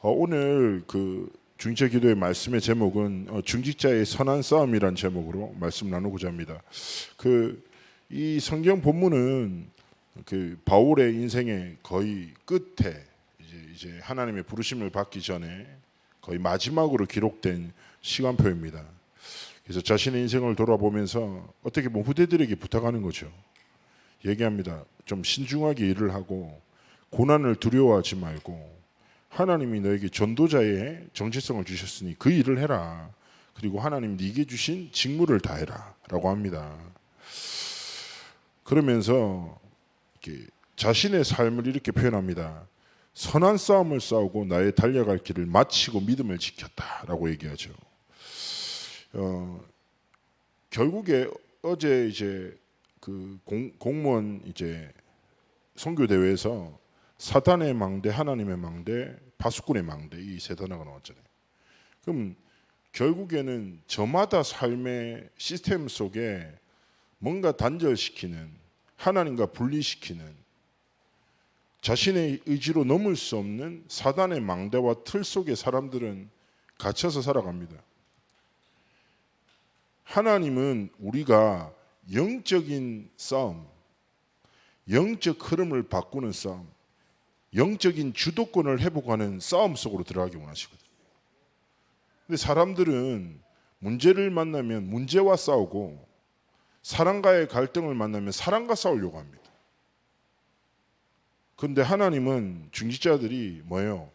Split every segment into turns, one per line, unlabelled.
오늘 그 중직자 기도의 말씀의 제목은 중직자의 선한 싸움이란 제목으로 말씀 나누고자 합니다. 이 성경 본문은 그 바울의 인생의 거의 끝에 이제 하나님의 부르심을 받기 전에 거의 마지막으로 기록된 시간표입니다. 그래서 자신의 인생을 돌아보면서 어떻게 보면 후대들에게 부탁하는 거죠. 얘기합니다. 좀 신중하게 일을 하고 고난을 두려워하지 말고 하나님이 너에게 전도자의 정체성을 주셨으니 그 일을 해라. 그리고 하나님 네게 주신 직무를 다해라 라고 합니다. 그러면서 이렇게 자신의 삶을 이렇게 표현합니다. 선한 싸움을 싸우고 나의 달려갈 길을 마치고 믿음을 지켰다라고 얘기하죠. 결국에 어제 이제 그 공무원 이제 선교 대회에서 사단의 망대, 하나님의 망대, 파수꾼의 망대 이 세 단어가 나왔잖아요. 그럼 결국에는 저마다 삶의 시스템 속에 뭔가 단절시키는, 하나님과 분리시키는, 자신의 의지로 넘을 수 없는 사단의 망대와 틀 속에 사람들은 갇혀서 살아갑니다. 하나님은 우리가 영적인 싸움, 영적 흐름을 바꾸는 싸움, 영적인 주도권을 회복하는 싸움 속으로 들어가기 원하시거든요. 근데 사람들은 문제를 만나면 문제와 싸우고 사랑과의 갈등을 만나면 사랑과 싸우려고 합니다. 그런데 하나님은 중직자들이 뭐예요?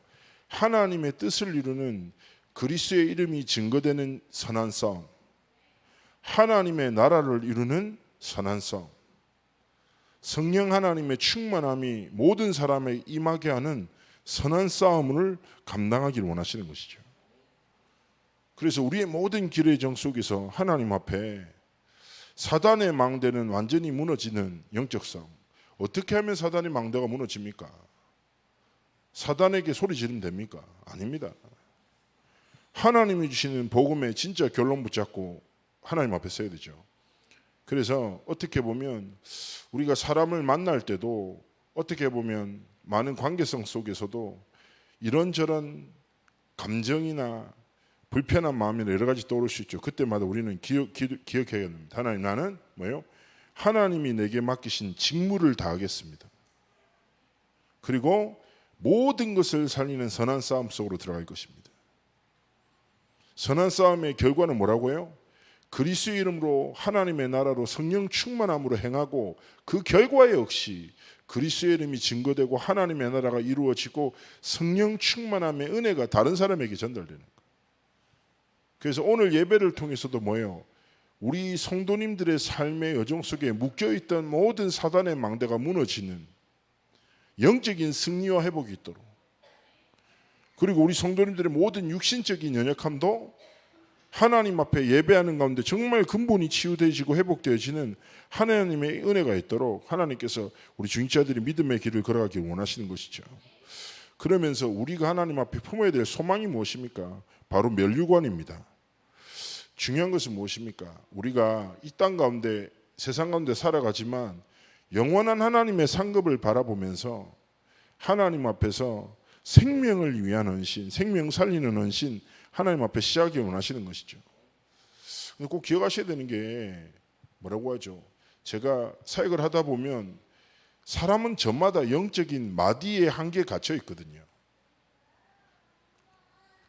하나님의 뜻을 이루는 그리스도의 이름이 증거되는 선한 싸움, 하나님의 나라를 이루는 선한 싸움, 성령 하나님의 충만함이 모든 사람에 임하게 하는 선한 싸움을 감당하기를 원하시는 것이죠. 그래서 우리의 모든 길의 정 속에서 하나님 앞에 사단의 망대는 완전히 무너지는 영적 싸움. 어떻게 하면 사단의 망대가 무너집니까? 사단에게 소리 지르면 됩니까? 아닙니다. 하나님이 주시는 복음의 진짜 결론 붙잡고 하나님 앞에 서야 되죠. 그래서 어떻게 보면 우리가 사람을 만날 때도 어떻게 보면 많은 관계성 속에서도 이런저런 감정이나 불편한 마음이나 여러 가지 떠오를 수 있죠. 그때마다 우리는 기억해야 됩니다. 하나님, 나는 뭐예요? 하나님이 내게 맡기신 직무를 다하겠습니다. 그리고 모든 것을 살리는 선한 싸움 속으로 들어갈 것입니다. 선한 싸움의 결과는 뭐라고 해요? 그리스도의 이름으로 하나님의 나라로 성령 충만함으로 행하고 그 결과 역시 그리스도의 이름이 증거되고 하나님의 나라가 이루어지고 성령 충만함의 은혜가 다른 사람에게 전달되는 거예요. 그래서 오늘 예배를 통해서도 뭐예요? 우리 성도님들의 삶의 여정 속에 묶여있던 모든 사단의 망대가 무너지는 영적인 승리와 회복이 있도록, 그리고 우리 성도님들의 모든 육신적인 연약함도 하나님 앞에 예배하는 가운데 정말 근본이 치유되어지고 회복되어지는 하나님의 은혜가 있도록 하나님께서 우리 중직자들이 믿음의 길을 걸어가길 원하시는 것이죠. 그러면서 우리가 하나님 앞에 품어야 될 소망이 무엇입니까? 바로 멸류관입니다. 중요한 것은 무엇입니까? 우리가 이 땅 가운데 세상 가운데 살아가지만 영원한 하나님의 상급을 바라보면서 하나님 앞에서 생명을 위한 헌신, 생명 살리는 헌신 하나님 앞에 시작하기 원하시는 것이죠. 근데 꼭 기억하셔야 되는 게 뭐라고 하죠? 제가 사역을 하다 보면 사람은 저마다 영적인 마디의 한계에 갇혀 있거든요.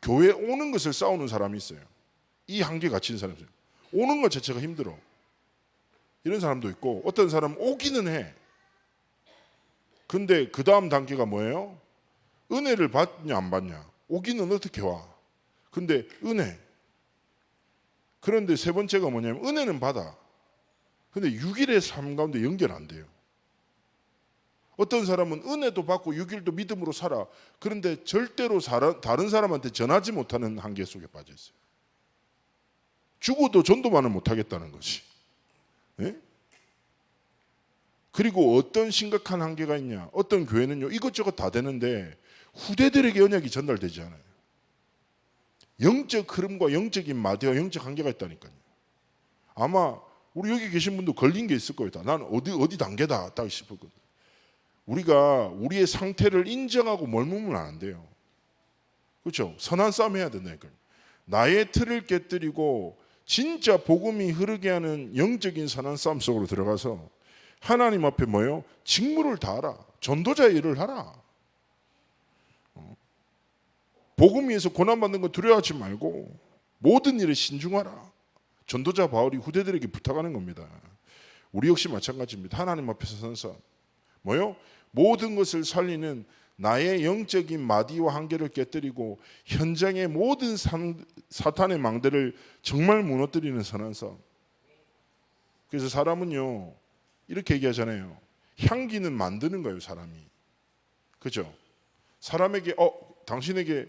교회 오는 것을 싸우는 사람이 있어요. 이 한계에 갇힌 사람이 있어요. 오는 것 자체가 힘들어. 이런 사람도 있고, 어떤 사람은 오기는 해. 근데 그 다음 단계가 뭐예요? 은혜를 받냐 안 받냐. 오기는 어떻게 와? 근데 은혜. 그런데 세 번째가 뭐냐면 은혜는 받아. 근데 6일의 삶 가운데 연결 안 돼요. 어떤 사람은 은혜도 받고 6일도 믿음으로 살아. 그런데 절대로 다른 사람한테 전하지 못하는 한계 속에 빠져 있어요. 죽어도 전도만은 못하겠다는 것이. 네? 그리고 어떤 심각한 한계가 있냐. 어떤 교회는요 이것저것 다 되는데 후대들에게 언약이 전달되지 않아요. 영적 흐름과 영적인 마디와 영적 한계가 있다니까요. 아마 우리 여기 계신 분도 걸린 게 있을 거예요. 난 어디 단계다 딱 싶었거든요. 우리가 우리의 상태를 인정하고 멀으면 안 돼요. 그렇죠? 선한 싸움 해야 된다 이걸. 나의 틀을 깨뜨리고 진짜 복음이 흐르게 하는 영적인 선한 싸움 속으로 들어가서 하나님 앞에 뭐요? 직무를 다하라. 전도자의 일을 하라. 복음 위해서 고난받는 거 두려워하지 말고 모든 일에 신중하라. 전도자 바울이 후대들에게 부탁하는 겁니다. 우리 역시 마찬가지입니다. 하나님 앞에서 선 싸움. 뭐요? 모든 것을 살리는 나의 영적인 마디와 한계를 깨뜨리고 현장의 모든 사탄의 망대를 정말 무너뜨리는 선한 싸움. 그래서 사람은요 이렇게 얘기하잖아요. 향기는 만드는 거예요 사람이. 그죠? 사람에게 당신에게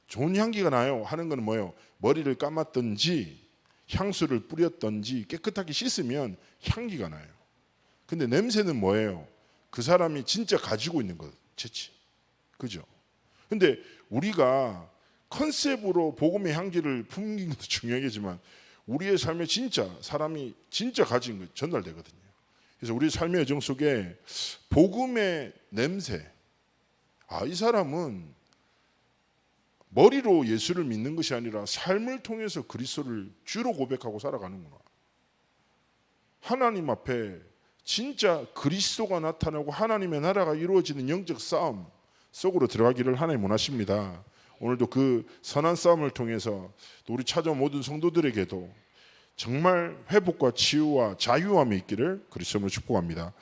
좋은 향기가 나요 하는 건 뭐예요? 머리를 감았든지 향수를 뿌렸든지 깨끗하게 씻으면 향기가 나요. 근데 냄새는 뭐예요? 그 사람이 진짜 가지고 있는 것 채취. 그죠? 근데 우리가 컨셉으로 복음의 향기를 풍기는 것도 중요하겠지만 우리의 삶에 진짜 사람이 진짜 가진 것 전달되거든요. 그래서 우리 삶의 여정 속에 복음의 냄새, 이 사람은 머리로 예수를 믿는 것이 아니라 삶을 통해서 그리스도를 주로 고백하고 살아가는구나. 하나님 앞에 진짜 그리스도가 나타나고 하나님의 나라가 이루어지는 영적 싸움 속으로 들어가기를 하나님 원하십니다. 오늘도 그 선한 싸움을 통해서 우리 찾아온 모든 성도들에게도 정말 회복과 치유와 자유함이 있기를 그리스도로 축복합니다.